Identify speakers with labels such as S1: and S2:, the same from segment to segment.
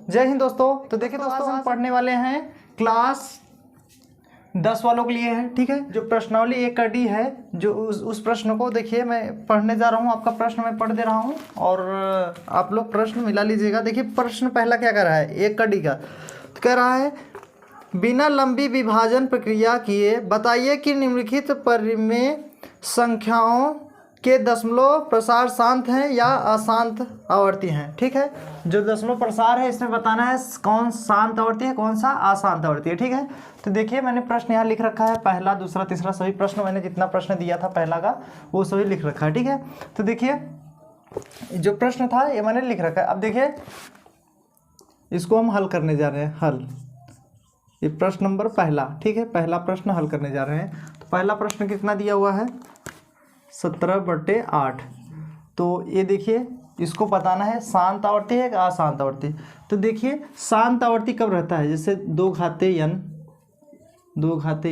S1: जय हिंद दोस्तों। तो देखिए दोस्तों, हम पढ़ने वाले हैं क्लास 10 वालों के लिए है। ठीक है, जो प्रश्नावली एक कड़ी है, जो उस प्रश्न को देखिए मैं पढ़ने जा रहा हूँ। आपका प्रश्न मैं पढ़ दे रहा हूँ और आप लोग प्रश्न मिला लीजिएगा। देखिए प्रश्न पहला क्या कर रहा है, एक कड़ी का तो कह रहा है, बिना लंबी विभाजन प्रक्रिया किए बताइए कि निम्नलिखित परिमेय संख्याओं के दशमलव प्रसार शांत हैं या अशांत आवर्ती हैं। ठीक है, जो दशमलव प्रसार है इसमें बताना है कौन शांत आवर्ती है, कौन सा अशांत आवर्ती है। ठीक है, तो देखिए मैंने प्रश्न यहाँ लिख रखा है, पहला दूसरा तीसरा सभी प्रश्न मैंने जितना प्रश्न दिया था पहला का वो सभी लिख रखा है। ठीक है, तो देखिए जो प्रश्न था ये मैंने लिख रखा है। अब देखिए इसको हम हल करने जा रहे हैं। हल, ये प्रश्न नंबर पहला। ठीक है, पहला प्रश्न हल करने जा रहे हैं। तो पहला प्रश्न कितना दिया हुआ है, 17/8। तो ये देखिए इसको बताना है शांत आवर्ती है कि अशांत आवर्ती। तो देखिए शांत आवर्ती कब रहता है, जैसे 2 घाते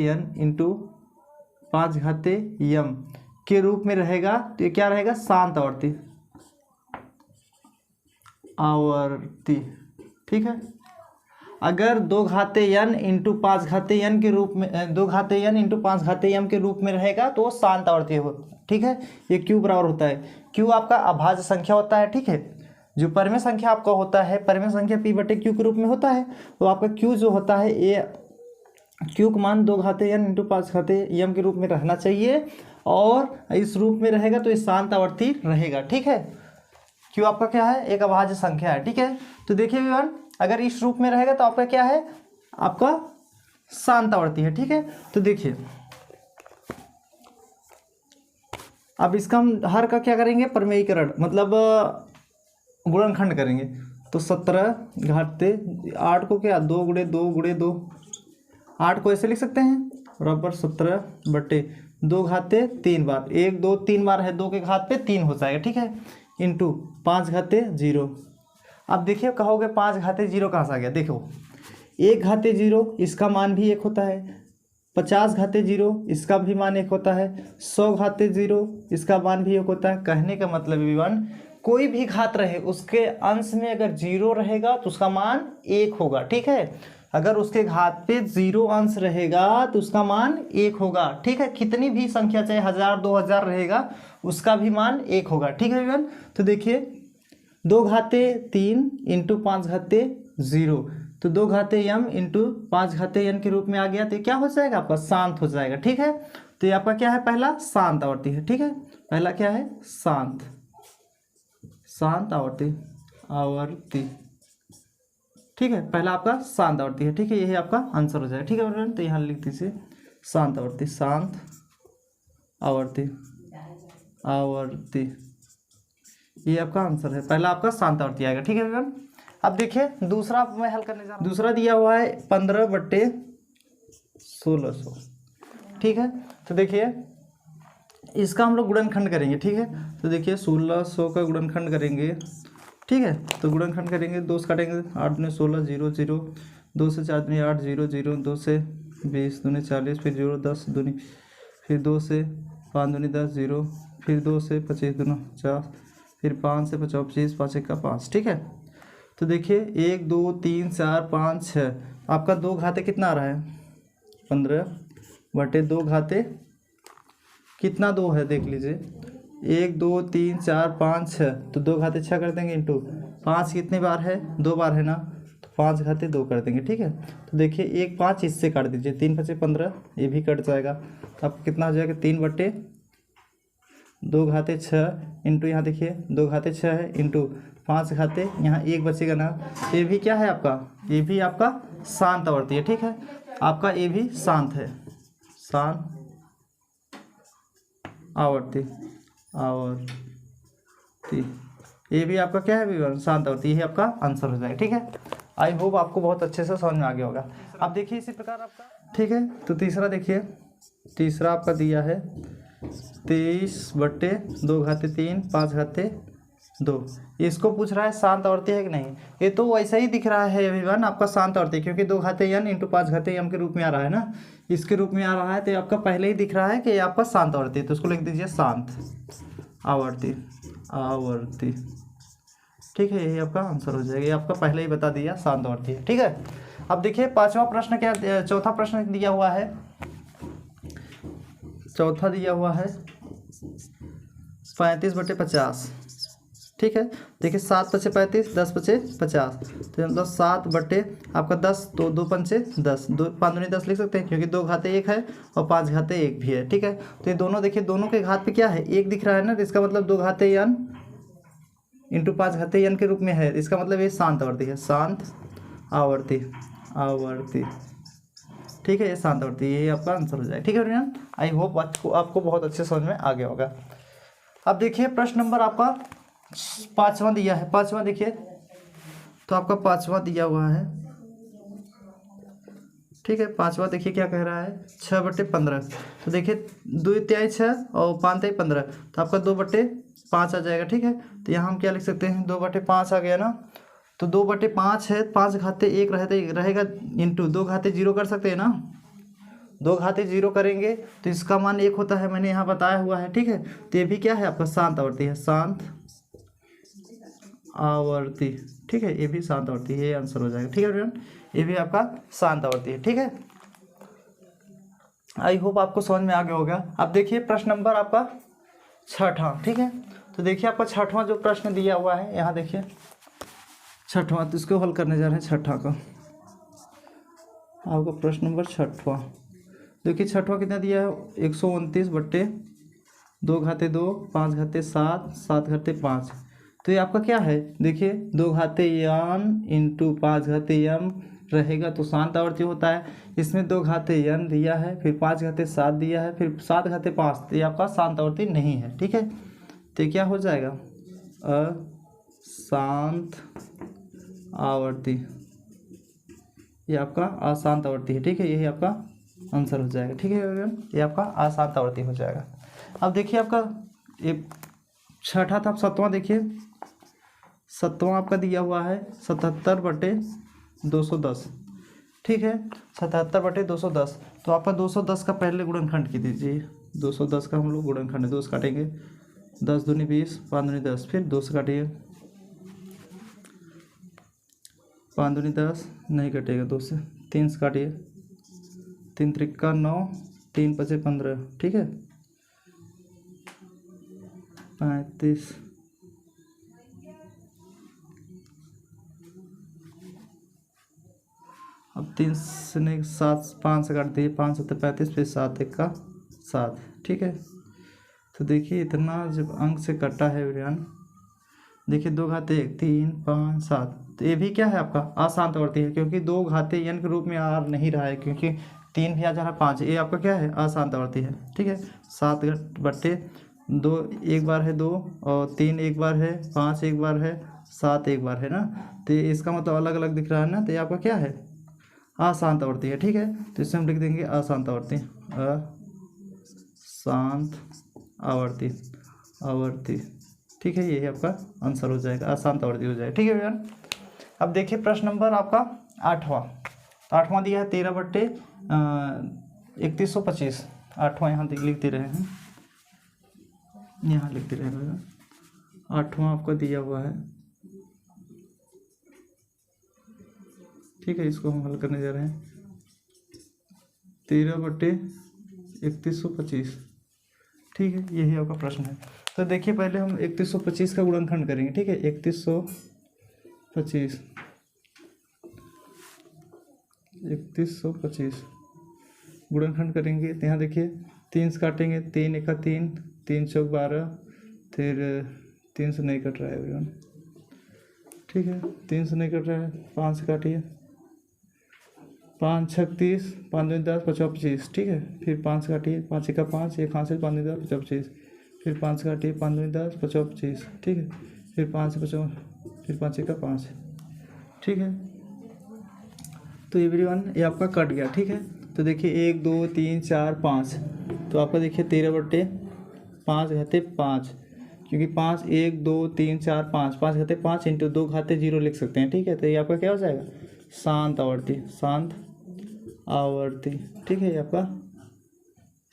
S1: n इंटू 5 घाते m के रूप में रहेगा। तो ये क्या रहेगा, शांत आवर्ती। ठीक है, अगर 2 घाते n इंटू 5 घाते n के रूप में 2 घाते n इंटू 5 घाते m के रूप में रहेगा तो वो शांत आवर्ती होता है। ठीक है, ये q बराबर होता है, q आपका अभाज्य संख्या होता है। ठीक है, जो परिमेय संख्या आपका होता है, परिमेय संख्या p/q के रूप में होता है। तो आपका q जो होता है ये q का मान 2 घाते n इंटू 5 घाते m के रूप में रहना चाहिए और इस रूप में रहेगा तो ये शांत आवर्ती रहेगा। ठीक है, q आपका क्या है, एक अभाज्य संख्या है। ठीक है, तो देखिए विमान अगर इस रूप में रहेगा तो आपका क्या है, आपका शांत आवर्ती है। ठीक है, तो देखिए अब इसका हम हर का क्या करेंगे, परिमेयीकरण मतलब गुणनखंड करेंगे। तो 17 घाते 8 को क्या 2 गुणे 2 गुणे 2, 8 को ऐसे लिख सकते हैं बराबर 17/2 घाते 3 बार, 1 2 3 बार है, 2 के घात पे 3 हो जाएगा। ठीक है, इंटू 5 घाते 0। अब देखिए कहोगे 5 घाते 0 कहाँ से आ गया, देखो 1 घाते 0 इसका मान भी 1 होता है, 50 घाते 0 इसका भी मान 1 होता है, 100 घाते 0 इसका मान भी 1 होता है। कहने का मतलब विमान कोई भी घात रहे उसके अंश में अगर 0 रहेगा तो उसका मान 1 होगा। ठीक है, अगर उसके घात पे 0 अंश रहेगा तो उसका मान 1 होगा। ठीक है, कितनी भी संख्या चाहे 1000 2000 रहेगा उसका भी मान 1 होगा। ठीक है विमान, तो देखिए 2 घाते 3 इंटू 5 घाते 0, तो 2 घाते m इंटू 5 घाते n के रूप में आ गया। तो क्या हो जाएगा, आपका शांत हो जाएगा। ठीक है, तो ये आपका क्या है, पहला शांत आवर्ती है। ठीक है, पहला क्या है, शांत आवर्ती। ठीक है, पहला आपका शांत आवर्ती है। ठीक है, यही आपका आंसर हो जाएगा। ठीक है, तो यहाँ लिख दीजिए शांत आवर्ती, ये आपका आंसर है, पहला आपका शांत आवर्ती आएगा। ठीक है विमान, अब देखिए दूसरा मैं हल करने जा रहा हूँ। दूसरा दिया हुआ है 15/1600। ठीक है, तो देखिए इसका हम लोग गुणनखंड करेंगे। ठीक है, तो देखिए 1600 का गुणनखंड करेंगे। ठीक है, तो गुणनखंड करेंगे, 2 से काटेंगे, 8 दूनी 16 0 0, 2 से 4 दूनी 8 0 0, 2 से 20 दूनी 40, फिर 0 10 दूनी, फिर 2 से 5 दूनी 10 0, फिर 2 से 25 दूनी 50, फिर 5 से 50 25, 5 1 का 5। ठीक है, तो देखिए 1 2 3 4 5 6, आपका 2 घाते कितना आ रहा है, 15/2 घाते कितना 2 है, देख लीजिए 1 2 3 4 5 6, तो 2 घाते 6 कर देंगे इंटू 5 कितने बार है, 2 बार है ना, तो 5 घाते 2 कर देंगे। ठीक है, तो देखिए 1 5 इससे काट दीजिए, 3 5 15, ये भी कट जाएगा। तो आपको कितना हो जाएगा, 3/2 घाते 6 इंटू यहाँ देखिए 2 घाते 6 है इंटू 5 घाते यहाँ 1 बचेगा ना, ये भी क्या है आपका, ये भी आपका शांत आवर्ती है। ठीक है, आपका ये भी शांत है, शांत आवर्ती, ये भी आपका क्या है विवरण, शांत आवर्ती, ये आपका आंसर हो जाएगा। ठीक है, आई होप आपको बहुत अच्छे से समझ में आ गया होगा। अब देखिए इसी प्रकार आपका, ठीक है, तो तीसरा देखिए, तीसरा आपका दिया है 23/2 घाते 3 5 घाते 2। इसको पूछ रहा है शांत आवर्ती है कि नहीं। ये तो वैसा ही दिख रहा है अभिमान आपका शांत आवर्ती, क्योंकि 2 घाते n इंटू 5 घाते m के रूप में आ रहा है ना, इसके रूप में आ रहा है, तो आपका पहले ही दिख रहा है कि ये आपका शांत आवर्ती है। तो उसको लिख दीजिए शांत आवर्ती। ठीक है, यही आपका आंसर हो जाएगा। ये आपका पहले ही बता दिया, शांत आवर्ती है। ठीक है, अब देखिए पांचवा प्रश्न क्या, चौथा प्रश्न दिया हुआ है। चौथा दिया हुआ है 35/50। ठीक है, देखिए 7×5 = 10×50, तो मतलब 7 आपका 10, तो 2×5 = 10, 2×5 = 10 लिख सकते हैं, क्योंकि 2 घाते 1 है और 5 घाते 1 भी है। ठीक है, तो ये दोनों देखिए, दोनों के घात पे क्या है, 1 दिख रहा है ना, तो इसका मतलब 2 घाते n इंटू 5 घाते n के रूप में है। इसका मतलब ये शांत आवर्ती है, शांत आवर्ती, आवर्ती। ठीक है, ये शांत आवर्ती, ये आपका आंसर हो जाएगा। ठीक है एवरीवन, आई होप आपको बहुत अच्छे समझ में आ गया होगा। अब देखिए प्रश्न नंबर आपका पांचवा दिया है। पांचवा देखिए, तो आपका पांचवा दिया हुआ है। ठीक है, पांचवा देखिए क्या कह रहा है, 6/15। तो देखिए 2×3 = 6 और 5×3 = 15, तो आपका 2/5 आ जाएगा। ठीक है, तो यहाँ हम क्या लिख सकते हैं, 2/5 आ गया ना, तो 2/5 है, 5 घाते 1 रहेगा इंटू 2 घाते 0 कर सकते हैं ना, 2 घाते 0 करेंगे तो इसका मान 1 होता है, मैंने यहाँ बताया हुआ है। ठीक है, तो ये भी क्या है आपका शांत आवर्ती है, शांत आवर्ती। ठीक है, ये भी शांत आवर्ती है, ये आंसर हो जाएगा। ठीक है एवरीवन, ये भी आपका शांत आवर्ती है। ठीक है, आई होप आपको समझ में आ गया होगा। अब देखिए प्रश्न नंबर आपका छठा। ठीक है, तो देखिए आपका छठवां जो प्रश्न दिया हुआ है, यहाँ देखिए छठवां, तो इसको हल करने जा रहे हैं। छठा का आपका प्रश्न नंबर छठवां, देखिए छठवां कितना दिया है, 129/2 घाते 2, 5 घाते 7, 7 घाते 5। तो ये आपका क्या है, देखिए 2 घाते n इंटू 5 घाते m रहेगा तो शांत आवर्ती होता है। इसमें 2 घाते n दिया है, फिर 5 घाते 7 दिया है, फिर 7 घाते 5, तो ये आपका शांत आवर्ती नहीं है। ठीक है, तो ये क्या हो जाएगा, अशांत आवर्ती, ये आपका अशांत आवर्ती है। ठीक है, यही आपका आंसर हो जाएगा। ठीक है, ये आपका अशांत आवर्ती हो जाएगा। अब देखिए आपका ये छठा था, सातवां देखिए, सातवां आपका दिया हुआ है 77/210। ठीक है, 77/210, तो आपका 210 का पहले गुणनखंड की दीजिए। 210 का हम लोग गुणनखंड 2 से काटेंगे, 10 दूनी 20, 5 दूनी 10, फिर 2 से काटिए, 5 दूनी 10 नहीं कटेगा, 2 से 3 से काटिए, 3 त्रिका 9, 3 × 5 = 15। ठीक है, 35, अब 3 से नहीं 7, 5 से काट दिए, 5 × 7 = 35, फिर 7 × 1 = 7। ठीक है, तो देखिए इतना जब अंक से कटा है विज्ञान, देखिए 2 घाते 1, 3, 5, 7, तो ये भी क्या है आपका अशांत आवर्ती है, क्योंकि 2 घाते n के रूप में आ नहीं रहा है, क्योंकि 3 भी आ जा रहा है, 5, ये आपका क्या है अशांत आवर्ती है। ठीक है, 7/2 एक बार है 2, और 3 एक बार है, 5 एक बार है, 7 एक बार है ना, तो इसका मतलब अलग अलग दिख रहा है ना, तो ये आपका क्या है अशांत आवर्ती है। ठीक है, तो इससे हम लिख देंगे अशांत आवर्ती, अशांत आवर्ती, आवर्ती। ठीक है, यही आपका आंसर हो जाएगा, अशांत आवर्ती हो जाएगा। ठीक है भैया, अब देखिए प्रश्न नंबर आपका आठवां। तो आठवां दिया है 13/3125। आठवां यहाँ लिखते रहे हैं, यहाँ लिखते रहे भैया, आठवां आपका दिया हुआ है। ठीक है, इसको हम हल करने जा रहे हैं, 13/3125। ठीक है, यही आपका प्रश्न है। तो देखिए पहले हम 3125 का गुणनखंड करेंगे। ठीक है, 3125 गुणनखंड करेंगे, तो यहाँ देखिए 3 से काटेंगे, 3 × 3, 3 × 12, फिर 3 से नहीं कट रहा है एवरीवन। ठीक है, 3 से नहीं कट रहा है, 5 से काटिए, 5 × 6 = 30, 5 दूनी 10, 5 × 25। ठीक है, फिर 5 से काटिए, 5 × 5, 1 हाथ से 5 दूनी 10, 5 × 25, फिर 5 से काटिए, 5 दूनी 10, 5 × 25। ठीक है, फिर 5 से 5, फिर 5 × 5। ठीक है, तो एवरीवन ये आपका कट गया। ठीक है, तो देखिए 1 2 3 4 5, तो आपका देखिए 13/5 घाते 5, क्योंकि 5 1 2 3 4 5, 5 घाते 5 इंटू 2 घाते 0 लिख सकते हैं। ठीक है, तो ये आपका क्या हो जाएगा शांत आवर्ती, शांत आवर्ती। ठीक है, ये आपका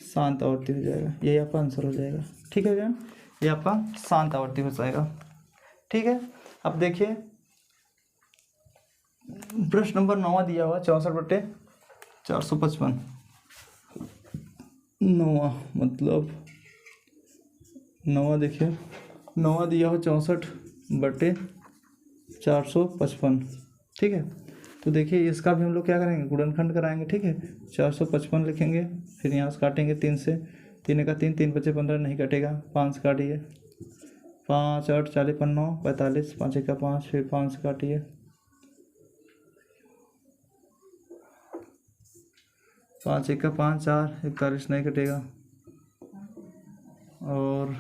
S1: शांत आवर्ती हो जाएगा, यही आपका आंसर हो जाएगा। ठीक है भैया, ये आपका शांत आवर्ती हो जाएगा। ठीक है, अब देखिए प्रश्न नंबर 9 दिया हुआ 64/455। 9 मतलब 9 देखिए 9 दिया हो 64/455। ठीक है, तो देखिए इसका भी हम लोग क्या करेंगे, गुणनखंड कराएंगे। ठीक है, 455 लिखेंगे, फिर यहाँ से काटेंगे 3 से, 3 का 3, 3 बचे 15, नहीं कटेगा, 5 काटिए, 5 8 40 9 45, 5 का 5, फिर 5 काटिए, 5 1 का 5 4 41, नहीं कटेगा, और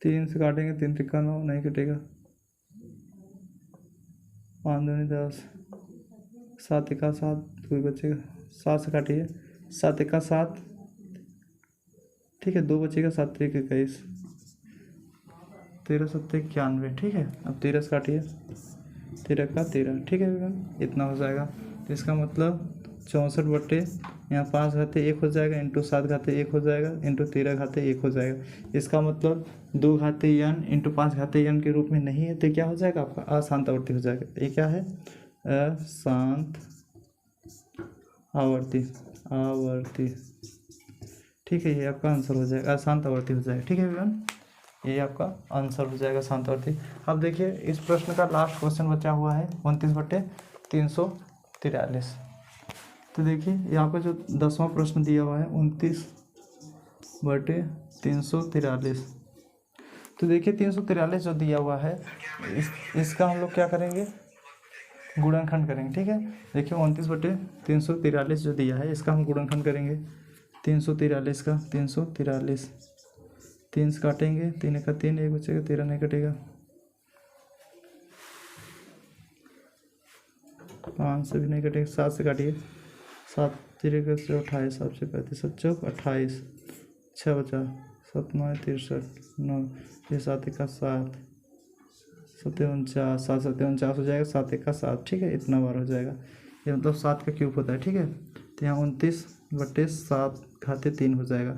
S1: 3 से काटेंगे, 3 3 9, नहीं कटेगा, 5 2 10, 7 1 7, कोई बचेगा, 7 से काटिए, 7 1 7, ठीक है, 2 बचेगा, 7 1 21, 13 7 91। ठीक है, अब 13 से काटिए, 13 का 13। ठीक है भैया, इतना हो जाएगा। तो इसका मतलब 64 यहाँ 5 घाते 1 हो जाएगा, इंटू 7 घाते 1 हो जाएगा, इंटू 13 घाते 1 हो जाएगा। इसका मतलब 2 घाते n इंटू 5 घाते n के रूप में नहीं है, तो क्या हो जाएगा आपका अशांत आवर्ती हो जाएगा। ये क्या है, अशांत आवर्ती, आवर्ती। ठीक है, ये आपका आंसर हो जाएगा, अशांत आवर्ती हो जाएगा। ठीक है भैया, ये आपका आंसर हो जाएगा शांत आवर्ती। अब देखिए इस प्रश्न का लास्ट क्वेश्चन बचा हुआ है 29/343। तो देखिए यहाँ पर जो 10वां प्रश्न दिया हुआ है 29/343। तो देखिए 343 जो दिया हुआ है इसका हम लोग क्या करेंगे, गुणनखंड करेंगे। ठीक है, देखिए 29/343 जो दिया है इसका हम गुणनखंड करेंगे। 343 का 343, 3 से काटेंगे, 3 का 3, 1 बचेगा, 13 नहीं कटेगा, 5 से भी नहीं कटेगा, 7 से काटिए, 7 3 का 28, 7 से 35, 7 चौक 28, 6 बचा, 7 9 63, 9 ये 7 1 7, 7 49, 7 7 49 हो जाएगा, 7 1 7। ठीक है, इतना बार हो जाएगा, ये मतलब 7 का क्यूब होता है। ठीक है, तो यहाँ 29/7 घाते 3 हो जाएगा।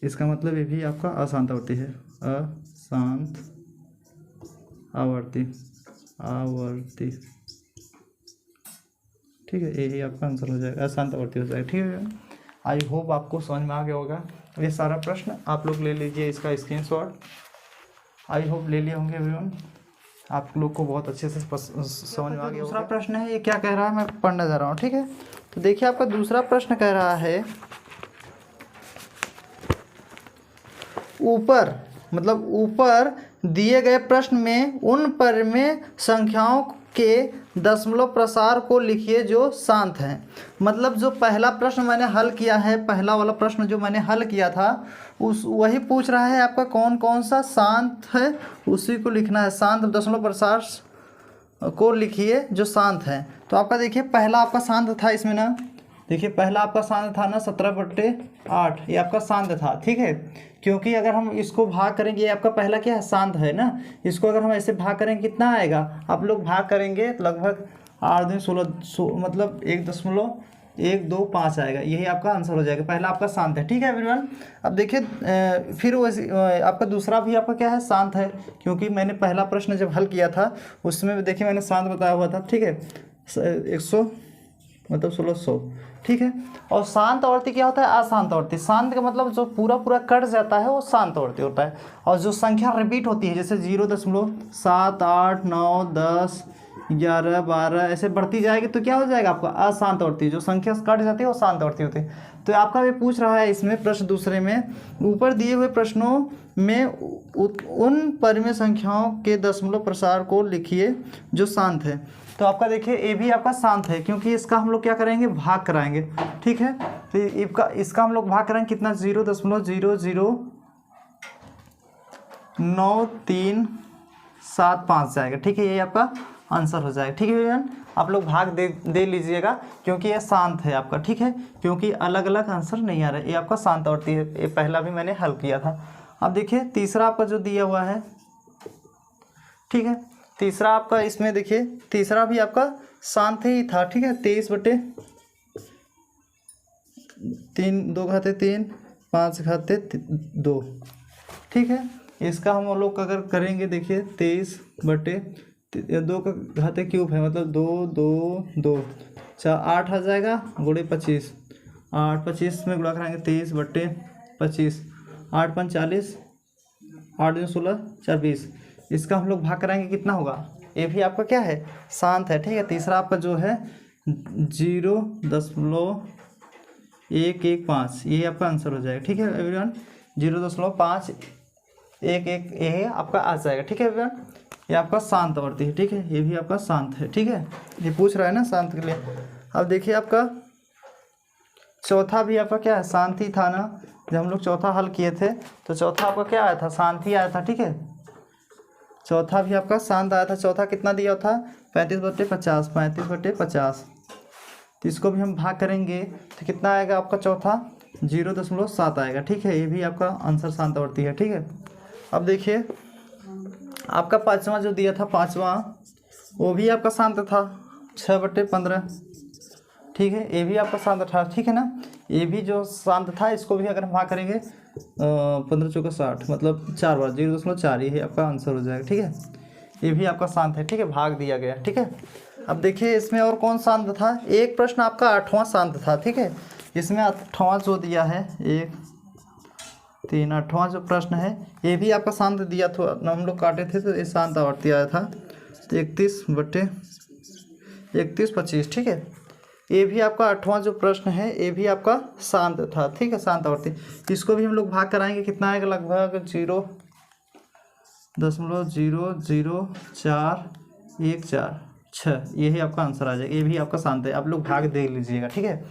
S1: इसका मतलब ये भी आपका अशांत आवर्ती है, अशांत आवर्ती, आवर्ती। ठीक है, यही आपका आंसर हो जाएगा, अशांत आवर्ती हो जाएगा। ठीक है, आई होप आपको समझ में आ गया होगा। ये सारा प्रश्न आप लोग ले लीजिए, इसका स्क्रीनशॉट। आई होप ले लिए होंगे एवरीवन, आप लोग को बहुत अच्छे से समझ में आ गया। दूसरा प्रश्न है, ये क्या कह रहा है, मैं पढ़ने जा रहा हूँ। ठीक है, तो देखिए आपका दूसरा प्रश्न कह रहा है, ऊपर मतलब ऊपर दिए गए प्रश्न में उन परिमेय संख्याओं के दशमलव प्रसार को लिखिए जो शांत हैं। मतलब जो पहला प्रश्न मैंने हल किया है, पहला वाला प्रश्न जो मैंने हल किया था उस वही पूछ रहा है आपका कौन कौन सा शांत है, उसी को लिखना है। शांत दशमलव प्रसार को लिखिए जो शांत है। तो आपका देखिए पहला आपका शांत था इसमें ना, देखिए पहला आपका शांत था ना 17/8, ये आपका शांत था। ठीक है, क्योंकि अगर हम इसको भाग करेंगे, ये आपका पहला क्या है, शांत है ना, इसको अगर हम ऐसे भाग करेंगे कितना आएगा, आप लोग भाग करेंगे लगभग 8 दूनी 16 मतलब 1.125 आएगा, यही आपका आंसर हो जाएगा। पहला आपका शांत है। ठीक है एवरीवन, अब देखिए फिर वैसे आपका दूसरा भी आपका क्या है, शांत है, क्योंकि मैंने पहला प्रश्न जब हल किया था उसमें देखिए मैंने शांत बताया हुआ था। ठीक है, 100 मतलब 1600। ठीक है, और शांत आवर्ती क्या होता है, अशांत आवर्ती। शांत का मतलब जो पूरा पूरा कट जाता है वो शांत आवर्ती होता है, और जो संख्या रिपीट होती है जैसे 0.7 8 9 10 11 12 ऐसे बढ़ती जाएगी तो क्या हो जाएगा आपका अशांत आवर्ती। जो संख्या कट जाती है वो शांत आवर्ती होती है। तो आपका भी पूछ रहा है इसमें प्रश्न दूसरे में, ऊपर दिए हुए प्रश्नों में उन परिमेय संख्याओं के दशमलव प्रसार को लिखिए जो शांत है। तो आपका देखिए ये भी आपका शांत है, क्योंकि इसका हम लोग क्या करेंगे, भाग कराएंगे। ठीक है, तो इसका हम लोग भाग कराएंगे कितना, 0.009375 जाएगा। ठीक है, ये आपका आंसर हो जाएगा। ठीक है भैया, आप लोग भाग दे लीजिएगा, क्योंकि ये शांत है आपका। ठीक है, क्योंकि अलग अलग आंसर नहीं आ रहा है, ये आपका शांत आवर्ती है, ये पहला भी मैंने हल किया था। अब देखिए तीसरा आपका जो दिया हुआ है, ठीक है, तीसरा आपका इसमें देखिए तीसरा भी आपका शांत ही था। ठीक है, 3 2 घाते 3, 5 घाते 2, ठीक है। इसका हम लोग अगर करेंगे देखिए 23/2 का घाते क्यूब है, मतलब 2 2 2 4 8 आ जाएगा गुणे 25, 8 25 में गुणा कराएंगे 23/25, 8 5 40, 8 2 16, 4 20। इसका हम लोग भाग कराएंगे कितना होगा, ये भी आपका क्या है, शांत है, ठीक है। तीसरा आपका जो है 0.115, ये आपका आंसर हो जाएगा, ठीक है एवरीवन। 0.511 ये आपका आ जाएगा, ठीक है एवरीवन। ये आपका शांत आवर्ती है, ठीक है, ये भी आपका शांत है, ठीक है। ये पूछ रहा है ना शांत के लिए। अब देखिए आपका चौथा भी आपका क्या है, शांति था ना, जब हम लोग चौथा हल किए थे तो चौथा आपका क्या आया था, शांति आया था, ठीक है। चौथा भी आपका शांत आया था। चौथा कितना दिया था, 35/50, 35/50। तो इसको भी हम भाग करेंगे तो कितना आएगा आपका चौथा, 0.7 आएगा, ठीक है। ये भी आपका आंसर शांत आवर्ती है, ठीक है। अब देखिए आपका पाँचवा जो दिया था, पाँचवा वो भी आपका शांत था, 6/15, ठीक है। ये भी आपका शांत था, ठीक है ना। ये भी जो शांत था इसको भी अगर हम भाग करेंगे 15 चौका 60, मतलब 4 बार, 0.4, ये आपका आंसर हो जाएगा, ठीक है। ये भी आपका शांत है, ठीक है, भाग दिया गया, ठीक है। अब देखिए इसमें और कौन शांत था, एक प्रश्न आपका 8वां शांत था, ठीक है। इसमें 8वां जो दिया है 1 3, 8वां जो प्रश्न है ये भी आपका शांत दिया था, हम लोग काटे थे तो ये शांत आवर्ती आया था, 31/31/25, ठीक है। ये भी आपका 8वां जो प्रश्न है ये भी आपका शांत था, ठीक है, शांत आवर्ती। इसको भी हम लोग भाग कराएंगे, कितना आएगा, लगभग 0.00414, यही आपका आंसर आ जाएगा। ये भी आपका शांत है, आप लोग भाग देख लीजिएगा, ठीक है।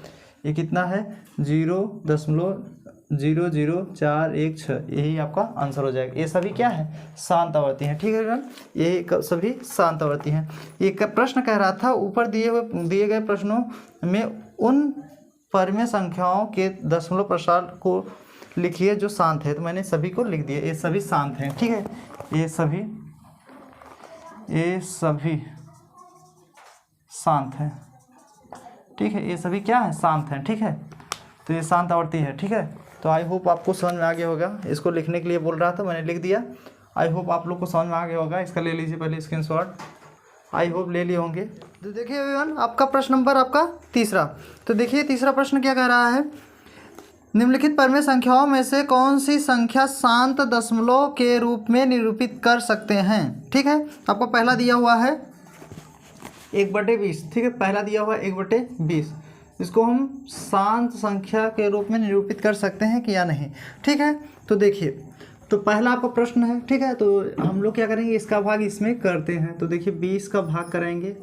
S1: ये कितना है, 0.00416, यही आपका आंसर हो जाएगा। ये सभी क्या है, शांत आवर्ती हैं, ठीक है। ये सभी शांत आवर्ती हैं। ये प्रश्न कह रहा था ऊपर दिए गए प्रश्नों में उन परिमेय संख्याओं के दशमलव प्रसार को लिखिए जो शांत है, तो मैंने सभी को लिख दिया, ये सभी शांत हैं, ठीक है। ये सभी शांत हैं, ठीक है। ये सभी क्या है, शांत हैं, ठीक है। तो ये शांत आवर्ती है, ठीक है। तो आई होप आपको समझ में आ गया होगा। इसको लिखने के लिए बोल रहा था, मैंने लिख दिया। आई होप आप लोग को समझ में आ गया होगा। इसका ले लीजिए पहले स्क्रीनशॉट, आई होप ले लिए होंगे। तो देखिए एवरीवन, आपका प्रश्न नंबर आपका तीसरा। तो देखिए तीसरा प्रश्न क्या कह रहा है, निम्नलिखित परिमेय संख्याओं में से कौन सी संख्या शांत दशमलव के रूप में निरूपित कर सकते हैं, ठीक है। आपको पहला दिया हुआ है 1/20, ठीक है, पहला दिया हुआ है 1/20। इसको हम शांत संख्या के रूप में निरूपित कर सकते हैं कि या नहीं, ठीक है। तो देखिए, तो पहला आपका प्रश्न है, ठीक है। तो हम लोग क्या करेंगे, इसका भाग इसमें करते हैं। तो देखिए 20 का भाग कराएंगे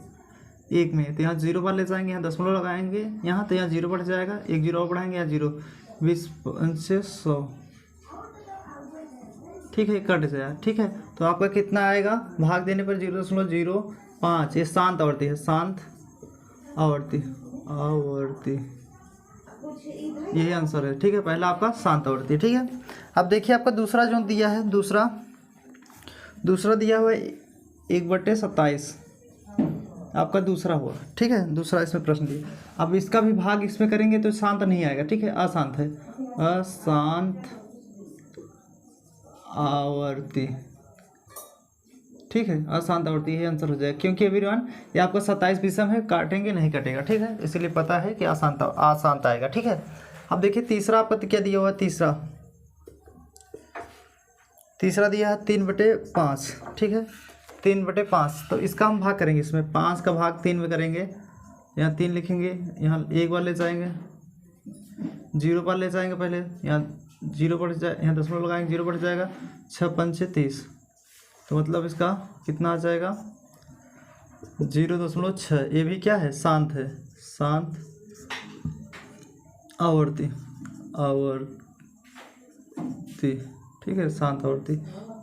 S1: 1 में, तो यहाँ 0 बार ले जाएंगे, यहाँ दशमलव लगाएंगे यहाँ, तो यहाँ 0 बढ़ जाएगा, 1 0 और बढ़ाएंगे, यहाँ 0, 20 से 100, ठीक है, कट जाएगा, ठीक है। तो आपका कितना आएगा, भाग देने पर 0.05। ये शांत आवर्ती है, शांत आवर्ती यही आंसर है, ठीक है। पहला आपका शांत आवर्ती, ठीक है। अब देखिए आपका दूसरा जो दिया है, दूसरा दिया हुआ है 1/27, आपका दूसरा हुआ, ठीक है। दूसरा इसमें प्रश्न दिया। अब इसका भी भाग इसमें करेंगे तो शांत नहीं आएगा, ठीक है, अशांत है, अशांत आवर्ती, ठीक है, अशांत आवर्ती ये आंसर हो जाएगा। क्योंकि एवरीवन ये आपका 27 विषम है, काटेंगे नहीं कटेगा, ठीक है, इसीलिए पता है कि अशांत आएगा, ठीक है। अब देखिए तीसरा आपका क्या दिया हुआ है, तीसरा दिया है 3/5, ठीक है, 3/5। तो इसका हम भाग करेंगे, इसमें 5 का भाग 3 में करेंगे, यहाँ 3 लिखेंगे, यहाँ 1 बार ले जाएंगे, 0 बार ले जाएंगे पहले, यहाँ 0 बढ़ जाए, यहाँ दशमलव लगाएंगे, 0 बढ़ जाएगा, 6 5 30। तो मतलब इसका कितना आ जाएगा, 0.6। ये भी क्या है, शांत है, शांत आवर्ती, ठीक है, शांत आवर्ती।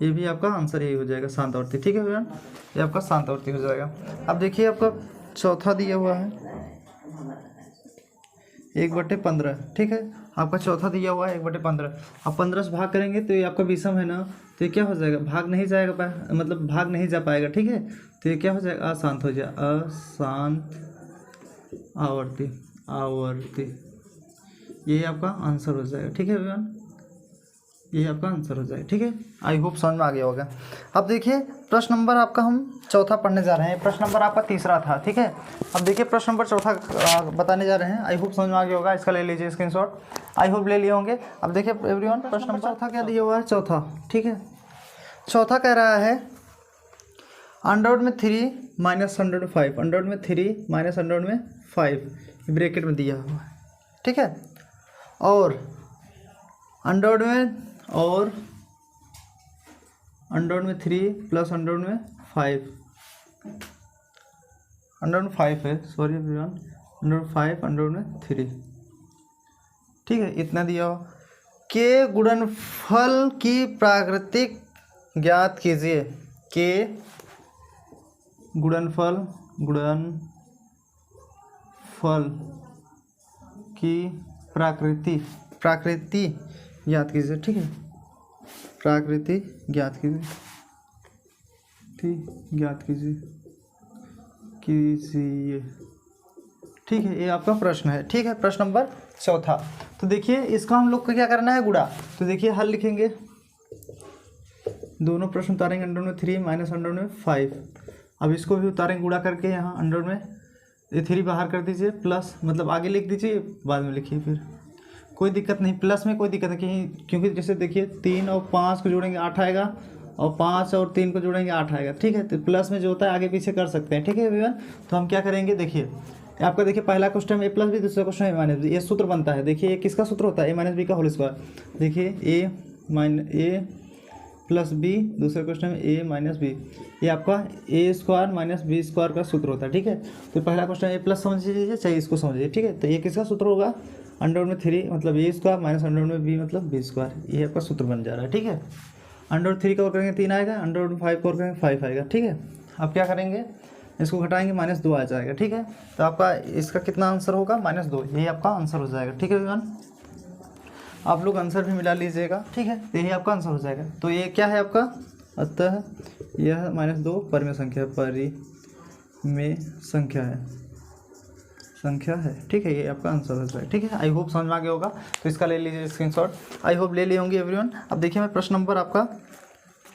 S1: ये भी आपका आंसर यही हो जाएगा, शांत आवर्ती, ठीक है भैया, ये आपका शांत आवर्ती हो जाएगा। अब देखिए आपका चौथा दिया हुआ है 1/15, ठीक है। आपका चौथा दिया हुआ है 1/15। आप 15 से भाग करेंगे तो ये आपका विषम है ना, तो ये क्या हो जाएगा, भाग नहीं जाएगा, मतलब भाग नहीं जा पाएगा, ठीक है। तो ये क्या हो जाएगा, अशांत हो जाएगा, अशांत आवर्ती, ये आपका आंसर हो जाएगा। ठीक है एवरीवन, ये आपका आंसर हो जाएगा। ठीक है, आई होप समझ में आ गया होगा। अब देखिए प्रश्न नंबर आपका हम चौथा पढ़ने जा रहे हैं। प्रश्न नंबर आपका तीसरा था। ठीक है, अब देखिए प्रश्न नंबर चौथा बताने जा रहे हैं। आई होप समझ में आ गया होगा। इसका ले लीजिए स्क्रीनशॉट, आई होप ले लिए होंगे। अब देखिए एवरीवन प्रश्न नंबर चौथा क्या दिया हुआ है, चौथा। ठीक है, चौथा कह रहा है अंडरवुड में 3 माइनस 105, अंडरवुड में 3 माइनस अंडरवुड में 5 ब्रैकेट में दिया हुआ है। ठीक है, और अंडरवुड में अंडरवुड में 3 प्लस अंडरवुड में 5, अंडरवुड में 5 है, सॉरी एवरीवन, अंडरवुड 5 अंडरवुड में 3। ठीक है, इतना दिया हो। के गुणनफल की प्राकृतिक ज्ञात कीजिए। के गुणनफल की प्राकृति ज्ञात कीजिए। ठीक है, प्राकृति ज्ञात कीजिए, ठीक है, ये आपका प्रश्न है। ठीक है, प्रश्न नंबर चौथा। तो देखिए इसका हम लोग को क्या करना है, गुणा। तो देखिए हल लिखेंगे, दोनों प्रश्न उतारेंगे, अंडर में 3 माइनस अंडर में 5। अब इसको भी उतारेंगे गुणा करके, यहाँ अंडर में ये 3 बाहर कर दीजिए, प्लस मतलब आगे लिख दीजिए, बाद में लिखिए, फिर कोई दिक्कत नहीं, प्लस में कोई दिक्कत नहीं, क्योंकि जैसे देखिए 3 और 5 को जोड़ेंगे 8 आएगा, और 5 और 3 को जोड़ेंगे 8 आएगा। ठीक है, तो प्लस में जो होता है आगे पीछे कर सकते हैं। ठीक है एवरीवन, तो हम क्या करेंगे, देखिए आपका देखिए पहला क्वेश्चन में ए प्लस बी, दूसरा क्वेश्चन में ए माइनस बी, ये सूत्र बनता है। देखिए ये किसका सूत्र होता है, ए माइनस बी का होल स्क्वायर। देखिए ए प्लस बी, दूसरे क्वेश्चन में ए माइनस बी, ये आपका ए स्क्वायर माइनस बी स्क्वायर का सूत्र होता है। ठीक है, तो पहला क्वेश्चन ए प्लस समझ लीजिए, चाहिए इसको समझिए। ठीक है, तो ये किसका सूत्र होगा, अंडर में 3 मतलब ए स्क्वायर माइनस अंडर में बी मतलब बी स्क्वायर, ये आपका सूत्र बन जा रहा है। ठीक है, अंडर 3 का और करेंगे 3 आएगा, अंडर 5 का और करेंगे 5 आएगा। ठीक है, अब क्या करेंगे, इसको घटाएंगे, -2 आ जाएगा। ठीक है, तो आपका इसका कितना आंसर होगा, -2, यही आपका आंसर हो जाएगा। ठीक है विमान, आप लोग आंसर भी मिला लीजिएगा। ठीक है, तो यही आपका आंसर हो जाएगा। तो ये क्या है आपका, अतः यह -2 परिमेय संख्या है। ठीक है, ये आपका आंसर हो जाएगा। ठीक है, आई होप समझ में आ गया होगा। तो इसका ले लीजिए स्क्रीनशॉट, आई होप ले लिए होंगे एवरीवन। अब देखिए मैं प्रश्न नंबर आपका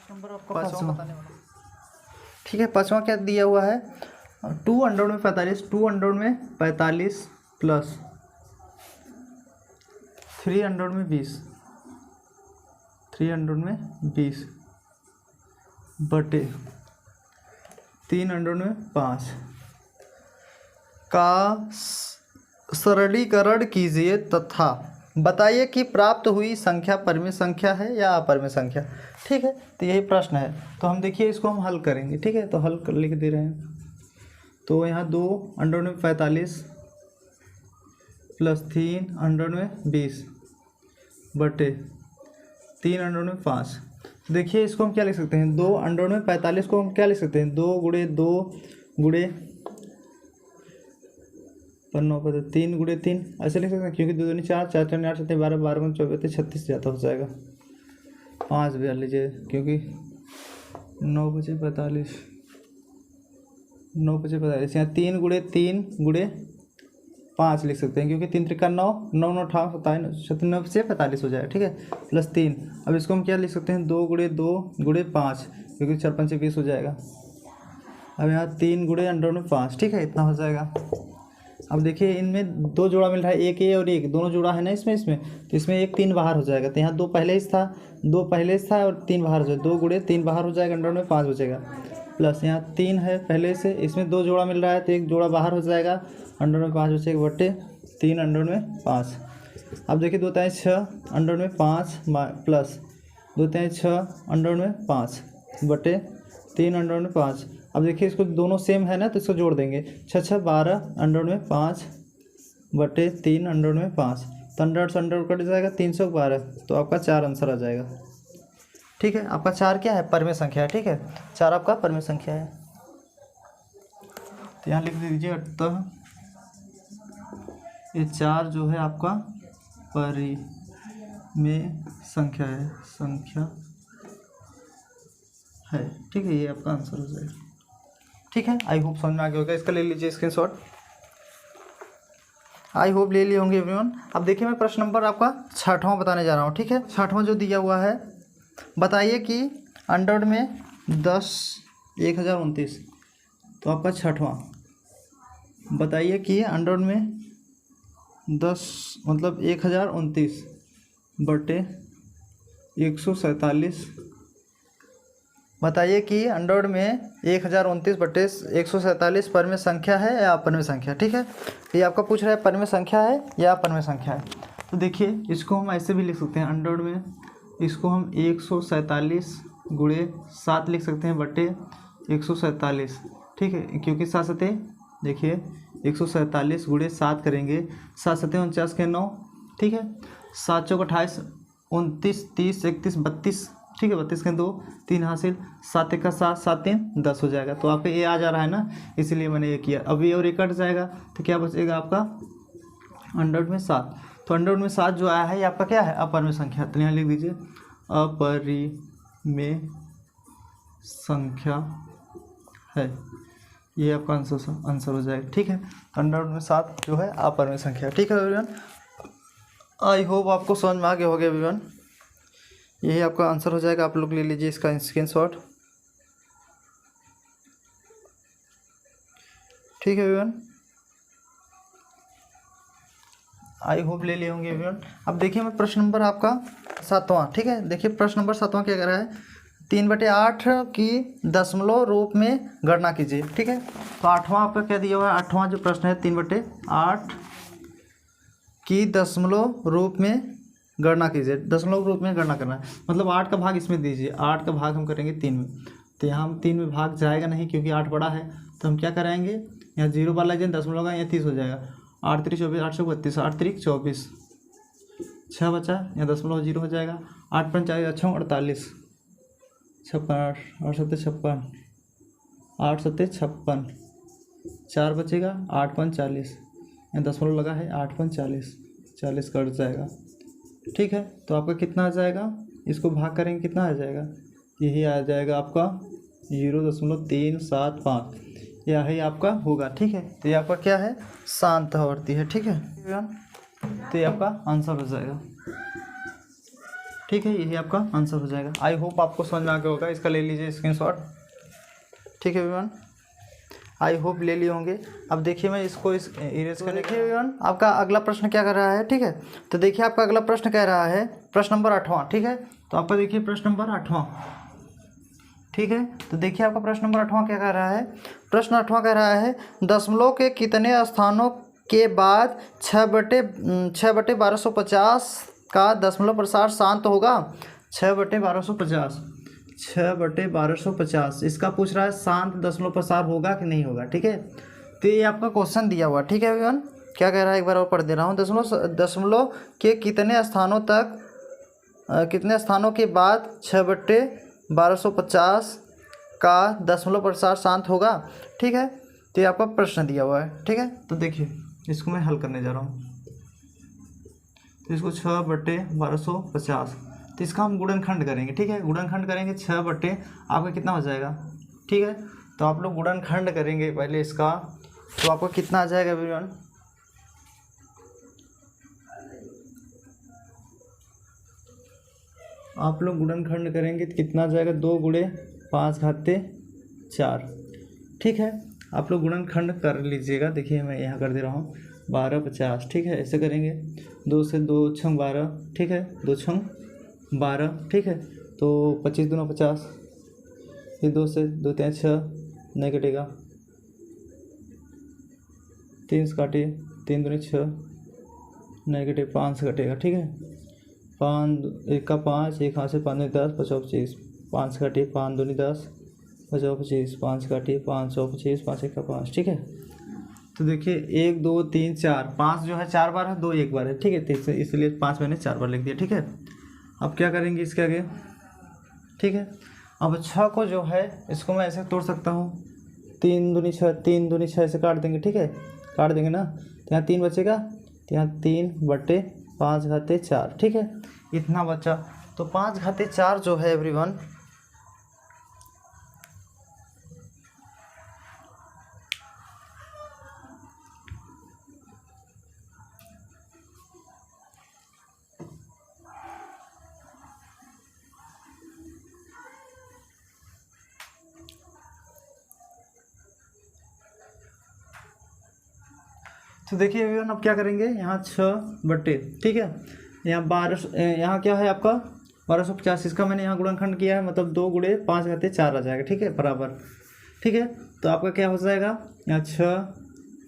S1: पाँचवां बताने वाला। ठीक है, पाँचवां क्या दिया हुआ है, 2 अंडर में 45, 2 अंडर में 45 प्लस 3 अंडर में 20, 3 अंडर में 20 बटे 3 अंडर में 5 का सरलीकरण कीजिए तथा बताइए कि प्राप्त हुई संख्या परिमेय संख्या है या अपरिमेय संख्या। ठीक है, तो यही प्रश्न है। तो हम देखिए इसको हम हल करेंगे। ठीक है, तो हल कर लिख दे रहे हैं। तो यहाँ 2 अंडर में 45 प्लस 3 अंडर में 20 बटे 3 अंडर में 5। देखिए इसको हम क्या लिख सकते हैं, 2 अंडर में 45 को हम क्या लिख सकते हैं, 2 गुणे 2 गुणे 3 गुणे 3 ऐसे लिख सकते हैं, क्योंकि 2 दूनी 4, 4 4 8 7 12 12 24 36 ज़्यादा हो जाएगा। 5 भी लीजिए, क्योंकि 9 बजे 45 यहाँ 3 गुणे 3 गुणे 5 लिख सकते हैं, क्योंकि 3 त्रिका 9, 9 9 18 9 से 45 हो जाएगा। ठीक है, प्लस 3। अब इसको हम क्या लिख सकते हैं, 2 गुणे 2 गुणे 5, क्योंकि 4 5 20 हो जाएगा। अब यहाँ 3 गुणे अंडर में 5। ठीक है, इतना हो जाएगा। अब देखिए इनमें 2 जोड़ा मिल रहा है, एक ए और एक, दोनों जोड़ा है ना इसमें तो इसमें 1 3 बाहर हो जाएगा। तो यहाँ 2 पहले से था और 3 बाहर हो जाएगा, 2 गुणे 3 बाहर हो जाएगा, अंडर में 5 बचेगा। प्लस यहाँ 3 है पहले से, इसमें 2 जोड़ा मिल रहा है तो 1 जोड़ा बाहर हो जाएगा, अंडर में 5 बचेगा बटे 3 अंडर में 5। अब देखिए 2 3 6 अंडर में 5 प्लस 2 3 6 अंडर में 5 बटे 3 अंडर में 5। अब देखिए इसको दोनों सेम है ना, तो इसको जोड़ देंगे, 6 6 12 अंडर में 5 बटे 3 अंडर में 5। तो अंडर से अंडर कट जाएगा, 312, तो आपका 4 आंसर आ जाएगा। ठीक है, आपका 4 क्या है, परिमेय संख्या है। ठीक है, 4 आपका परिमेय संख्या है। तो यहाँ लिख दीजिए, अतः ये 4 जो है आपका परिमेय संख्या है। ठीक है, ये आपका आंसर हो जाएगा। ठीक है, आई होप समझ में आ गया होगा। इसका ले लीजिए स्क्रीनशॉट, आई होप ले लिए होंगे एवरीवन। अब देखिए मैं प्रश्न नंबर आपका 6वां बताने जा रहा हूँ, ठीक है। 6वां जो दिया हुआ है, बताइए कि अंडर में 10 1029, तो आपका 6वां बताइए कि अंडर में 10 मतलब 1029 बटे 147, बताइए कि अंडर में 1029 बटे 147 परमेय संख्या है या अपरमेय संख्या, ठीक है। ये आपका पूछ रहा है परमेय संख्या है या अपरमेय संख्या है। तो देखिए इसको हम ऐसे भी लिख सकते हैं, अंडर में इसको हम 147 गुणे 7 लिख सकते हैं बटे 147, ठीक है। क्योंकि 7 सते देखिए 147 गुणे 7 करेंगे, 7 सते 49 के 9, ठीक है। 7 चौक 28, 29 30 31 32, ठीक है। 32 के 2, 3 हासिल, 7 एक का 7, 7 3 10 हो जाएगा। तो आपका ये आ जा रहा है ना, इसीलिए मैंने ये किया। अब ये और ये कट जाएगा तो क्या बचेगा आपका अंडर में 7। तो अंडर में 7 जो आया है ये आपका क्या है, अपरमेय संख्या। तो यहाँ लिख दीजिए अपरिमेय संख्या है, ये आपका आंसर हो जाएगा, ठीक है। अंडर में 7 जो है अपरमेय संख्या, ठीक है एवरीवन। आई होप आपको समझ में आ गया होगा एवरीवन। यही आपका आंसर हो जाएगा, आप लोग ले लीजिए इसका स्क्रीनशॉट, ठीक है एवरीवन। आई होप ले लिए होंगे एवरीवन। अब देखिए मैं प्रश्न नंबर आपका 7वां, ठीक है। देखिए प्रश्न नंबर 7वां क्या कह रहा है, 3/8 की दशमलव रूप में गणना कीजिए, ठीक है। तो 8वां आपका क्या दिया हुआ है, 8वां जो प्रश्न है 3/8 की दशमलव रूप में गणना कीजिए। दशमलव रूप में गणना करना है मतलब 8 का भाग इसमें दीजिए। 8 का भाग हम करेंगे 3 में, तो यहाँ हम 3 में भाग जाएगा नहीं क्योंकि 8 बड़ा है। तो हम क्या कराएंगे, यहाँ 0 वाला जाए, दशमलव का यहाँ 30 हो जाएगा। 8 3 24, 8 32, 8 3 24, 6 बचा, यहाँ दशमलव 0 हो जाएगा। 8 5 4 6 48, 56 8 7 56, 8 7 56, 4 बचेगा, 8 5 40, यहाँ दशमलव लगा है, 8 5 40, 40 कट जाएगा, ठीक है। तो आपका कितना आ जाएगा, इसको भाग करेंगे कितना आ जाएगा, यही आ जाएगा आपका 0.375, यह ही आपका होगा, ठीक है। तो ये आपका क्या है, शांत आवर्ती है, ठीक है। तो ये आपका आंसर हो जाएगा, ठीक है। यही आपका आंसर हो जाएगा। आई होप आपको समझ में आ गया होगा, इसका ले लीजिए स्क्रीनशॉट, ठीक है एवरीवन। आई होप ले लिए होंगे। अब देखिए मैं इसको इरेज कर, देखिए एवरीवन आपका अगला प्रश्न क्या कर रहा है, ठीक है। तो देखिए आपका अगला प्रश्न कह रहा है, प्रश्न नंबर 8वां, ठीक है। तो आपका देखिए प्रश्न नंबर 8वां, ठीक है। तो देखिए आपका प्रश्न नंबर 8वां क्या कह रहा है, प्रश्न 8वां कह रहा है दशमलव के कितने स्थानों के बाद 6/1250 का दशमलव प्रसार शांत होगा। 6/1250, 6/1250 इसका पूछ रहा है शांत दशमलव प्रसार होगा कि नहीं होगा, ठीक है। तो ये आपका क्वेश्चन दिया हुआ, ठीक है एवरीवन। क्या कह रहा है एक बार और पढ़ दे रहा हूँ, दशमलव के कितने स्थानों तक कितने स्थानों के बाद 6/1250 का दशमलव प्रसार शांत होगा, ठीक है। तो ये आपका प्रश्न दिया हुआ है, ठीक है। तो देखिए इसको मैं हल करने जा रहा हूँ। तो इसको 6/1250, तो इसका हम गुणनखंड करेंगे, ठीक है। गुणनखंड करेंगे 6 बटे आपका कितना हो जाएगा, ठीक है। तो आप लोग गुणनखंड करेंगे पहले इसका, तो आपको कितना आ जाएगा एवरीवन, आप लोग गुणनखंड करेंगे तो कितना आ जाएगा, 2 गुणे 5 घाते 4, ठीक है। आप लोग गुणनखंड कर लीजिएगा। देखिए मैं यहाँ कर दे रहा हूँ 1250, ठीक है। ऐसे करेंगे 2 से 2 छंग 12, ठीक है, 2 छंग 12, ठीक है। तो 25 दूना 50, फिर 2 से 2 3 6 नहीं कटेगा, 3 से काटिए, 3 दूनी 6 नहीं कटे, 5 से कटेगा, ठीक है। 5 1 का 5, 1 हाथ से 5 दूनी 10, 5 25, 5 से काटिए, 5 दूनी 10, 5 25, 5 से काटिए, 5 25, 5 1 का 5, ठीक है। तो देखिए 1 2 3 4, 5 जो है 4 बार है, 2 1 बार है, ठीक है। तो इसलिए 5 मैंने 4 बार लिख दिया, ठीक है। अब क्या करेंगे इसके आगे, ठीक है। अब 6 को जो है इसको मैं ऐसे तोड़ सकता हूँ, 3 दूनी 6, 3 दूनी 6 से काट देंगे, ठीक है, काट देंगे ना। तो यहाँ 3 बचेगा, तो यहाँ 3/5 घाते 4, ठीक है, इतना बचा। तो 5 घाते 4 जो है एवरीवन, तो देखिए एवरीवन अब क्या करेंगे, यहाँ 6/, ठीक है, यहाँ 12, यहाँ क्या है आपका 1250, इसका मैंने यहाँ गुणनखंड किया है, मतलब 2 गुणे 5 घाते 4 आ जाएगा, ठीक है, बराबर, ठीक है। तो आपका क्या हो जाएगा, यहाँ 6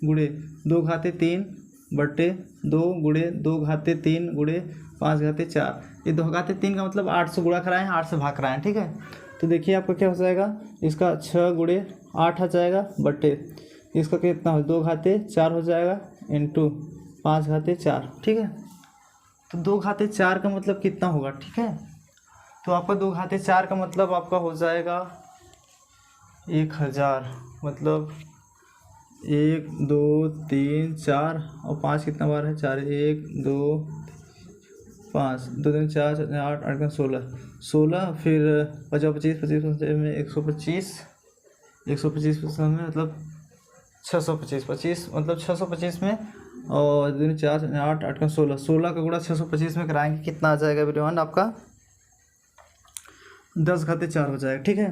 S1: गुणे 2 घाते 3 बटे 2 गुणे 2 घाते 3 गुणे 5 घाते 4, ये 2 घाते 3 का मतलब 8 से गुणा कराएं, 8 से भाग कराएं, ठीक है। तो देखिए आपका क्या हो जाएगा, इसका 6 गुणे 8 आ जाएगा बटे इसका कितना हो 2 घाते 4 हो जाएगा इंटू 5 घाते 4, ठीक है। तो 2 घाते 4 का मतलब कितना होगा, ठीक है। तो आपका 2 घाते 4 का मतलब आपका हो जाएगा 1000, मतलब 1 2 3 4 और 5 कितना बार है 4, 1 2 5 2 3 4 8 8 16, फिर 50 25 25 में 125 125 में मतलब 625 25 मतलब 625 में, और 2 4 8 8 16 का गुणा 625 में कराएंगे, कितना आ जाएगा एवरीवन आपका 10 घाते 4 हो जाएगा, ठीक है।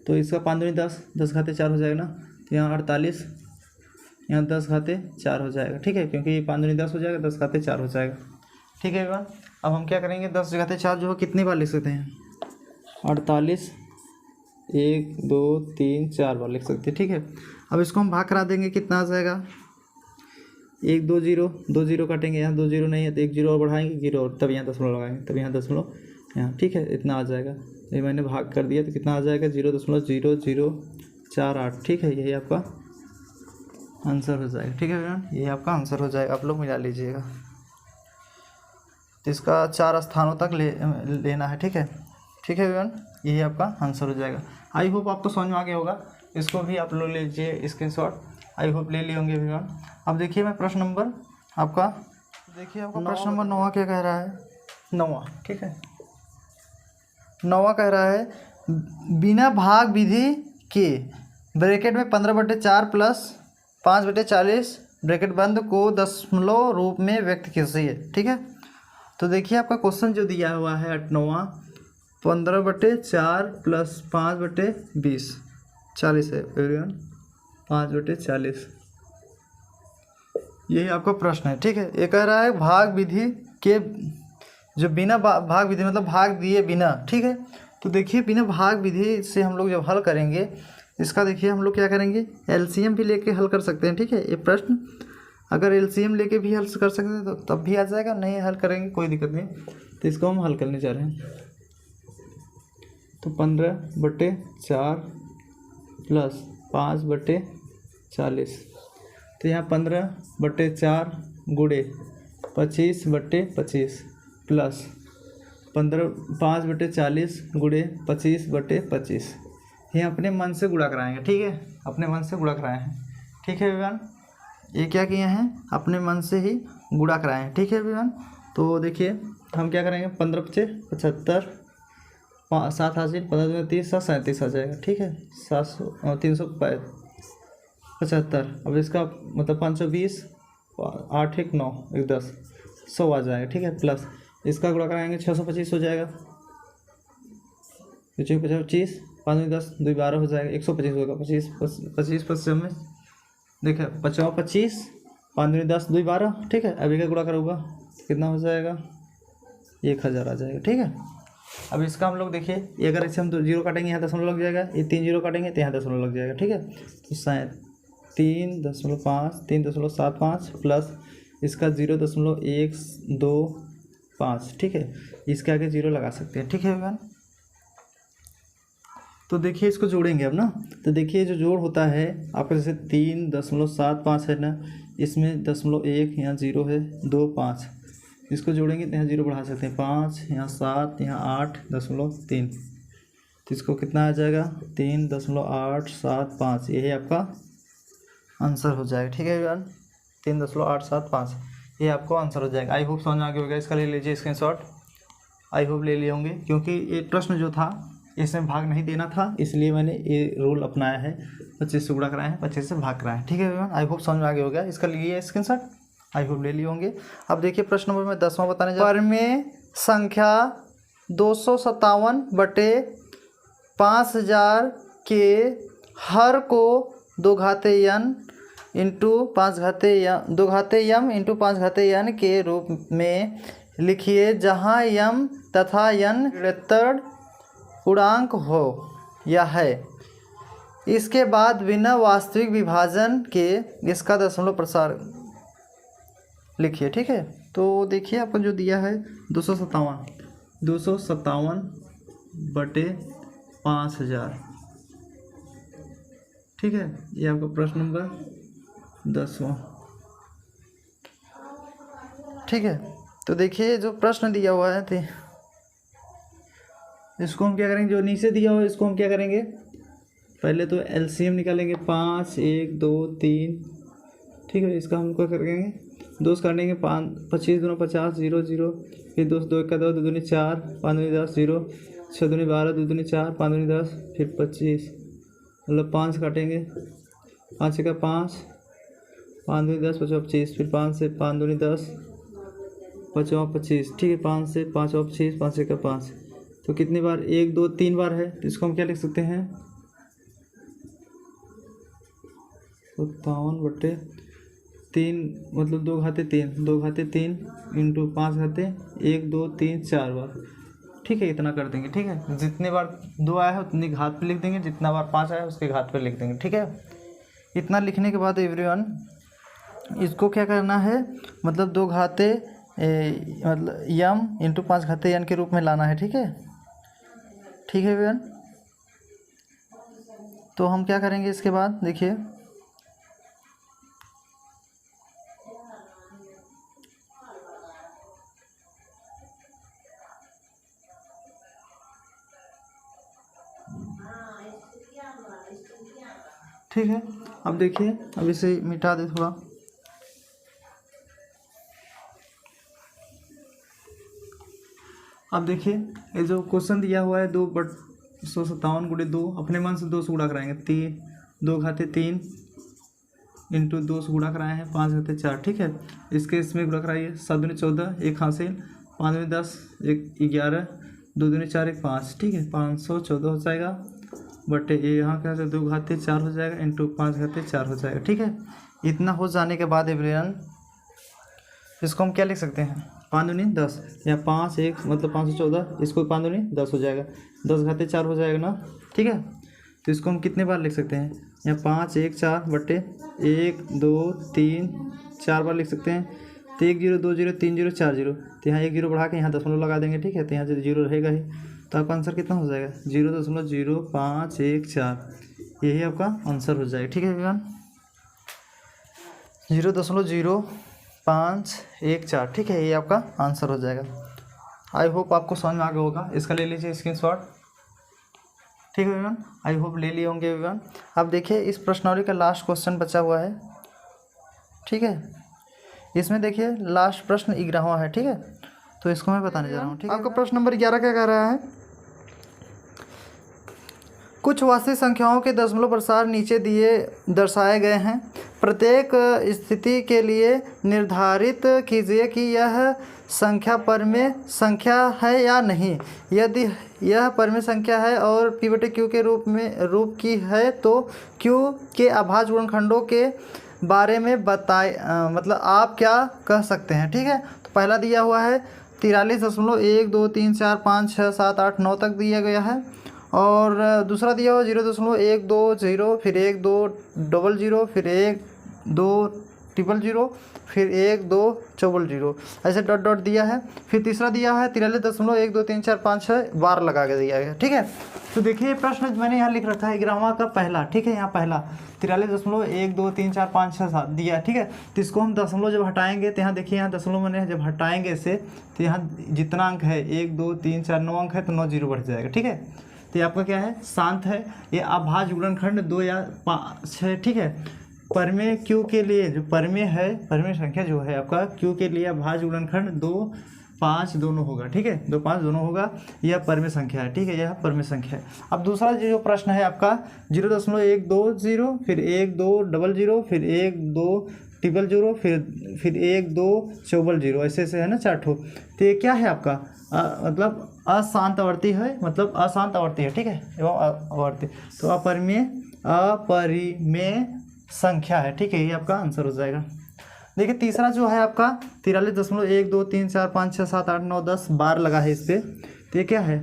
S1: तो इसका 5 दूनी 10, 10 घाते 4 हो जाएगा ना, तो यहाँ 48, यहाँ 10 घाते 4 हो जाएगा, ठीक है, क्योंकि ये 5 दूनी 10 हो जाएगा, 10 घाते 4 हो जाएगा, ठीक है एवरीवन। अब हम क्या करेंगे, 10 घाते 4 जो है कितनी बार लिख सकते हैं, 48 1 2 3 4 बार लिख सकते हैं, ठीक है। अब इसको हम भाग करा देंगे, कितना आ जाएगा 1 2 0 2 0 काटेंगे, यहाँ 2 0 नहीं है तो 1 0 और बढ़ाएंगे, 0 और तब यहाँ दशमलव लगाएंगे, तब यहाँ दशमलव यहाँ, ठीक है, इतना आ जाएगा। ये मैंने भाग कर दिया तो कितना आ जाएगा 0.0048, ठीक है, यही आपका आंसर हो जाएगा, ठीक है भैया, यही आपका आंसर हो जाएगा, आप लोग मिला लीजिएगा। तो इसका 4 स्थानों तक लेना है, ठीक है, ठीक है भैया, यही आपका आंसर हो जाएगा। आई होप आपको समझ में आ गया होगा, इसको भी आप लोग लीजिए स्क्रीनशॉट, आई होप ले लिए होंगे भैया। अब देखिए मैं प्रश्न नंबर आपका, देखिए आपका प्रश्न नंबर 9 क्या कह रहा है, 9, ठीक है, 9 कह रहा है बिना भाग विधि के ब्रैकेट में 15/4 प्लस 5/40 ब्रैकेट बंद को दशमलव रूप में व्यक्त कीजिए, ठीक है। तो देखिए आपका क्वेश्चन जो दिया हुआ है 9वां 15/4 प्लस 5/20 40 है एवरीवन, 5/40, यही आपका प्रश्न है, ठीक है। ये कह रहा है भाग विधि के जो बिना भाग विधि मतलब भाग दिए बिना, ठीक है। तो देखिए बिना भाग विधि से हम लोग जब हल करेंगे इसका, देखिए हम लोग क्या करेंगे, एलसीएम भी लेके हल कर सकते हैं, ठीक है। ये प्रश्न अगर एलसीएम लेके भी हल कर सकते हैं तो तब भी आ जाएगा, नहीं हल करेंगे कोई दिक्कत नहीं। तो इसको हम हल करने जा रहे हैं, तो 15/4 प्लस 5/40, तो यहाँ 15/4 गुणे 25/25 प्लस 5/40 गुणे 25/25, ये अपने मन से गुणा कराएंगे, ठीक है, अपने मन से गुणा कराए हैं, ठीक है विवान, ये क्या किए हैं, अपने मन से ही गुणा कराए हैं, ठीक है विवान। तो देखिए हम क्या करेंगे, 15×5 = 75, 7 हासिल 15 30 37 आ जाएगा, ठीक है, 375। अब इसका मतलब 520, 8 1 9 1 10 100 आ जाएगा, ठीक है, प्लस इसका गुणा कराएंगे 625 हो जाएगा, 25 5 10 2 12 हो जाएगा, 125 होगा, 25 में देखिए 50 25 5 10 2 12, ठीक है। अभी का गुणा करूँगा कितना हो जाएगा, 1000 आ जाएगा, ठीक है। अब इसका हम लोग देखिए, ये अगर इसे हम 0 काटेंगे यहाँ दशमलव लग जाएगा, ये 3 0 काटेंगे तो यहाँ दशमलव लग जाएगा, ठीक है। तो 3.5 3.75 प्लस इसका 0.125, ठीक है, इसके आगे 0 लगा सकते हैं, ठीक है भगवान। तो देखिए इसको जोड़ेंगे अब ना, तो देखिए जो जोड़ होता है आपका, जैसे 3.75 है ना, इसमें 0.1 यहाँ 0 है, 2 5, इसको जोड़ेंगे तो यहाँ 0 बढ़ा सकते हैं, 5 यहाँ 7 यहाँ 8.3, तो इसको कितना आ जाएगा 3.875, यही आपका आंसर हो जाएगा, ठीक है यार, 3.875 ये आपको आंसर हो जाएगा। आई होप समझ में आ गया होगा, इसका ले लीजिए स्क्रीनशॉट, आई होप ले लिए होंगे, क्योंकि ये प्रश्न जो था इसमें भाग नहीं देना था, इसलिए मैंने ये रूल अपनाया है, 25 से गुणा कराए हैं, 25 से भाग कराए हैं, ठीक है भैया। आई होप समझ में आ गया होगा, इसका लिए स्क्रीनशॉट, आई होप ले लिए होंगे। अब देखिए प्रश्न नंबर मैं 10वां बताने जा रहा हूँ। परमेय संख्या 257/5000 के हर को 2 घाते n इंटू 5 घाते यम 2 घाते यम इंटू 5 घाते यन के रूप में लिखिए, जहाँ यम तथा यन ऋणात्मक पूर्णांक हो या है। इसके बाद बिना वास्तविक विभाजन के इसका दशमलव प्रसार लिखिए। ठीक है, तो देखिए आपको जो दिया है 257 बटे 5000। ठीक है, ये आपका प्रश्न नंबर 10वां। ठीक है, तो देखिए जो प्रश्न दिया हुआ है तो इसको हम क्या करेंगे, जो नीचे दिया हुआ है इसको हम क्या करेंगे, पहले तो एलसीएम निकालेंगे 5 1 2 3। ठीक है, इसका हम क्या करेंगे, 2 से काटेंगे 5 25 दूनी 50 0 0, फिर 2 2 1 2 2 दूनी 4 5 दूनी 10 0, 6 दूनी 12 2 दूनी 4 5 दूनी 10, फिर 25, मतलब 5 से काटेंगे 5 1 5 5 दूनी 10 5 25, फिर 5 से 5 दूनी 10 5 25। ठीक है, 5 से 5 25 5 1 5, तो कितनी बार, 1 2 3 बार है, तो इसको हम क्या लिख सकते हैं 57 बटे 3, मतलब 2 घाते 3 इंटू 5 घाते 1 2 3 4 बार। ठीक है, इतना कर देंगे। ठीक है, जितने बार 2 आया है उतनी घात पे लिख देंगे, जितना बार 5 आया है उसके घात पे लिख देंगे। ठीक है, इतना लिखने के बाद एवरीवन इसको क्या करना है, मतलब 2 घाते मतलब यम इंटू 5 घाते यन के रूप में लाना है। ठीक है, ठीक है एवरीवन, तो हम क्या करेंगे इसके बाद देखिए, ठीक है, अब देखिए, अब इसे मिटा दे थोड़ा। अब देखिए ये जो क्वेश्चन दिया हुआ है 2/157 गुणे 2, अपने मन से 2 से गुणा कराएंगे 3 2 घाते 3 इंटू 2 से गुणा कराए हैं 5 घाते 4। ठीक है, इसके इसमें गुणा कराइए, 7 दूनी 14 1 हासिल, 5 दूनी 10 1 11 2 दूनी 4 1 5। ठीक है, 514 हो जाएगा बटे ये यहाँ क्या 2 घाते 4 हो जाएगा इंटू 5 घाते 4 हो जाएगा। ठीक है, इतना हो जाने के बाद एवरीवन इसको हम क्या लिख सकते हैं, 5 दूनी 10 या 5 1 मतलब 514, इसको 5 दूनी 10 हो जाएगा, 10 घाते 4 हो जाएगा ना। ठीक है, तो इसको हम कितने बार लिख सकते हैं, या 5 1 4 बटे 1 2 3 4 बार लिख सकते हैं। तो 1 0 2 0 3 0 4 0, तो यहाँ 1 0 बढ़ा के यहाँ दशमलव लगा देंगे। ठीक है, तो यहाँ से 0 रहेगा ही, तो आपका आंसर कितना हो जाएगा 0.0514, यही आपका आंसर हो जाएगा। ठीक है विमान, 0.0514। ठीक है, ये आपका आंसर हो जाएगा। आई होप आपको समझ में आ गया होगा, इसका ले लीजिए स्क्रीनशॉट। ठीक है विमान, आई होप ले लिए होंगे विमान। अब देखिए इस प्रश्नावली का लास्ट क्वेश्चन बचा हुआ है। ठीक है, इसमें देखिए लास्ट प्रश्न 11वां है। ठीक है, तो इसको मैं बताने जा रहा हूँ। ठीक है, आपका प्रश्न नंबर 11 क्या कह रहा है, कुछ वास्तविक संख्याओं के दशमलव प्रसार नीचे दिए दर्शाए गए हैं। प्रत्येक स्थिति के लिए निर्धारित कीजिए कि यह संख्या परमेय संख्या है या नहीं। यदि यह परमेय संख्या है और P बटे Q के रूप की है तो Q के अभाज्य गुणनखंडों के बारे में बताए, मतलब आप क्या कह सकते हैं। ठीक है, तो पहला दिया हुआ है 43.1 2 3 4 5 6 7 8 9 तक दिया गया है, और दूसरा दिया हुआ 0.120, फिर 1 2 00, फिर 1 2 000, फिर 1 2 000, ऐसे डॉट डॉट दिया है। फिर तीसरा दिया है 43.1 2 3 4 5 6 बार लगा के दिया गया। ठीक है, तो देखिए प्रश्न मैंने यहाँ लिख रखा है 11वां का पहला। ठीक है, यहाँ पहला 43.1 2 3 4 5 6 7 दिया है। ठीक है, तो इसको हम दशमलव जब हटाएंगे तो यहाँ देखिए, यहाँ दशमलव मैंने जब हटाएंगे इसे तो यहाँ जितना अंक है 1 2 3 4 9 अंक है, तो 9 0 बढ़ जाएगा। ठीक है, तो ये आपका क्या है, शांत है, ये अभाज्य गुणनखंड 2 या 5 है। ठीक है, परमेय Q के लिए जो परमेय है, परमेय संख्या जो है आपका Q के लिए अभाज्य गुणनखंड 2 5 दोनों होगा। ठीक है, 2 5 दोनों होगा, यह परमेय संख्या है। ठीक है, यह परमेय संख्या है। अब दूसरा जो प्रश्न है आपका 0.120, फिर 1 2 00, फिर 1 2 000, फिर 1 2 000, ऐसे ऐसे है ना 4 ठो। तो ये क्या है आपका मतलब अशांत आवर्ती है, मतलब अशांत आवर्ती है। ठीक है, एवं आवर्ती, तो अपरिमेय संख्या है। ठीक है, ये आपका आंसर हो जाएगा। देखिए तीसरा जो है आपका 43.1 2 3 4 5 6 7 8 9 10 बार लगा है इस पर। तो ये क्या है,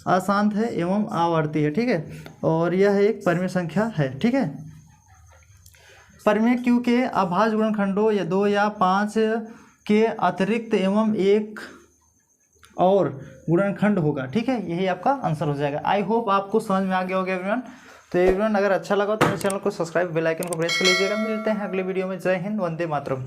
S1: अशांत है एवं आवर्ती है। ठीक है, और यह एक परिमेय संख्या है। ठीक है, परिमेय Q के अभाज्य गुणनखंडों या 2 या 5 के अतिरिक्त एवं एक और गुणनखंड होगा। ठीक है, यही आपका आंसर हो जाएगा। आई होप आपको समझ में आ गया होगा एवरीवन। तो एवरीवन अगर अच्छा लगा तो मेरे चैनल को सब्सक्राइब, बेल आइकन को प्रेस कर लीजिएगा। मिलते हैं अगले वीडियो में। जय हिंद, वंदे मातरम।